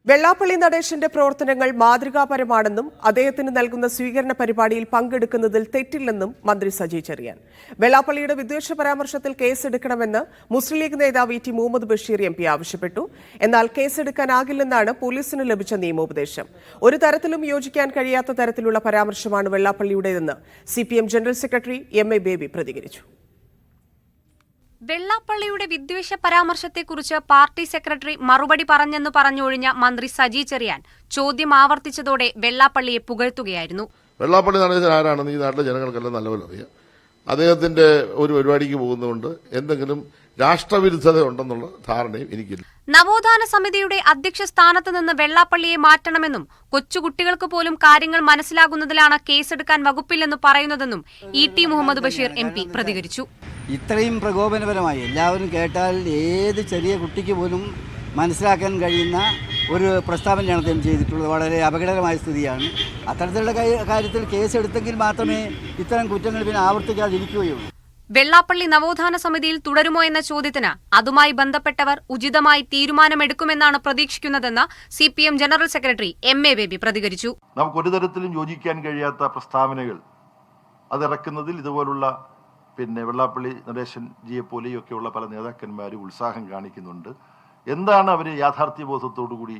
വെള്ളാപ്പള്ളി നടേശന്റെ പ്രവർത്തനങ്ങൾ മാതൃകാപരമാണെന്നും അദ്ദേഹത്തിന് നൽകുന്ന സ്വീകരണ പരിപാടിയിൽ പങ്കെടുക്കുന്നതിൽ തെറ്റില്ലെന്നും മന്ത്രി സജി ചെറിയാൻ. വെള്ളാപ്പള്ളിയുടെ വിദ്വേഷ പരാമർശത്തിൽ കേസെടുക്കണമെന്ന് മുസ്ലിം ലീഗ് നേതാവ് T Muhammad Basheer M P ആവശ്യപ്പെട്ടു. എന്നാൽ കേസെടുക്കാനാകില്ലെന്നാണ് പോലീസിന് ലഭിച്ച നിയമോപദേശം. ഒരു തരത്തിലും യോജിക്കാൻ കഴിയാത്ത തരത്തിലുള്ള പരാമർശമാണ് വെള്ളാപ്പള്ളിയുടേതെന്ന് CPM general secretary MA baby പ്രതികരിച്ചു. വെള്ളാപ്പള്ളിയുടെ വിദ്വേഷ പരാമർശത്തെക്കുറിച്ച് പാർട്ടി സെക്രട്ടറി മറുപടി പറഞ്ഞെന്ന് പറഞ്ഞൊഴിഞ്ഞ മന്ത്രി സജി ചെറിയാൻ ചോദ്യം ആവർത്തിച്ചതോടെ വെള്ളാപ്പള്ളിയെ പുകഴ്ത്തുകയായിരുന്നു. വെള്ളാപ്പള്ളി നടേശൻ ആരാണെന്ന് ഈ നാട്ടിലെ ജനങ്ങൾക്കെല്ലാം നല്ലപോലെ അറിയാം. അദ്ദേഹത്തിന്റെ ഒരു പരിപാടിക്ക് പോകുന്നതുകൊണ്ട് എന്തെങ്കിലും രാഷ്ട്രവിരുദ്ധത ഉണ്ടെന്നുള്ള ധാരണയും എനിക്കില്ല. നവോത്ഥാന സമിതിയുടെ അധ്യക്ഷ സ്ഥാനത്ത് നിന്ന് വെള്ളാപ്പള്ളിയെ മാറ്റണമെന്നും കൊച്ചുകുട്ടികൾക്ക് പോലും കാര്യങ്ങൾ മനസ്സിലാകുന്നതിലാണ് കേസെടുക്കാൻ വകുപ്പില്ലെന്ന് പറയുന്നതെന്നും ടി മുഹമ്മദ് ബഷീർ MP പ്രതികരിച്ചു. ഇത്രയും പ്രകോപനപരമായി എല്ലാവരും കേട്ടാൽ ഏത് ചെറിയ കുട്ടിക്ക് പോലും മനസ്സിലാക്കാൻ കഴിയുന്ന ഒരു പ്രസ്താവനയാണ് അദ്ദേഹം ചെയ്തിട്ടുള്ളത്. വളരെ അപകടകരമായ സ്ഥിതിയാണ്. അത്തരത്തിലുള്ള കാര്യത്തിൽ കേസെടുത്തെങ്കിൽ മാത്രമേ ഇത്തരം കുറ്റങ്ങൾ പിന്നെ ആവർത്തിക്കാതിരിക്കുകയുള്ളൂ. വെള്ളാപ്പള്ളി നവോത്ഥാന സമിതിയിൽ തുടരുമോ എന്ന ചോദ്യത്തിന് അതുമായി ബന്ധപ്പെട്ടവർ ഉചിതമായി തീരുമാനമെടുക്കുമെന്നാണ് പ്രതീക്ഷിക്കുന്നതെന്ന് CPM general secretary MA baby പ്രതികരിച്ചു. നമുക്കൊരു തരത്തിലും യോജിക്കാൻ കഴിയാത്ത പ്രസ്താവനകൾ അതിറക്കുന്നതിൽ ഇതുപോലുള്ള വെള്ളാപ്പള്ളി നടേശൻ ജിയെ പോലെയൊക്കെയുള്ള പല നേതാക്കന്മാരും ഉത്സാഹം കാണിക്കുന്നുണ്ട്. എന്താണ് അവർ യാഥാർത്ഥ്യബോധത്തോടുകൂടി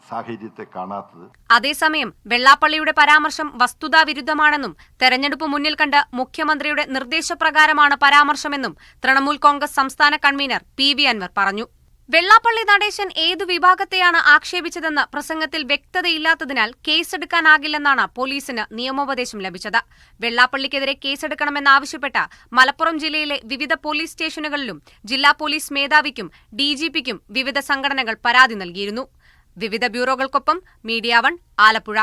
സാഹചര്യത്തെ കാണാത്തത്? അതേസമയം വെള്ളാപ്പള്ളിയുടെ പരാമർശം വസ്തുതാവിരുദ്ധമാണെന്നും തെരഞ്ഞെടുപ്പ് മുന്നിൽ കണ്ട് മുഖ്യമന്ത്രിയുടെ നിർദ്ദേശപ്രകാരമാണ് പരാമർശമെന്നും തൃണമൂൽ കോൺഗ്രസ് സംസ്ഥാന കൺവീനർ PV അൻവർ പറഞ്ഞു. വെള്ളാപ്പള്ളി നടേശൻ ഏതു വിഭാഗത്തെയാണ് ആക്ഷേപിച്ചതെന്ന് പ്രസംഗത്തിൽ വ്യക്തതയില്ലാത്തതിനാൽ കേസെടുക്കാനാകില്ലെന്നാണ് പോലീസിന് നിയമോപദേശം ലഭിച്ചത്. വെള്ളാപ്പള്ളിക്കെതിരെ കേസെടുക്കണമെന്നാവശ്യപ്പെട്ട് മലപ്പുറം ജില്ലയിലെ വിവിധ പോലീസ് സ്റ്റേഷനുകളിലും ജില്ലാ പോലീസ് മേധാവിക്കും DGPക്കും വിവിധ സംഘടനകൾ പരാതി നൽകിയിരുന്നു. വിവിധ ബ്യൂറോകൾക്കൊപ്പം മീഡിയ 1 ആലപ്പുഴ.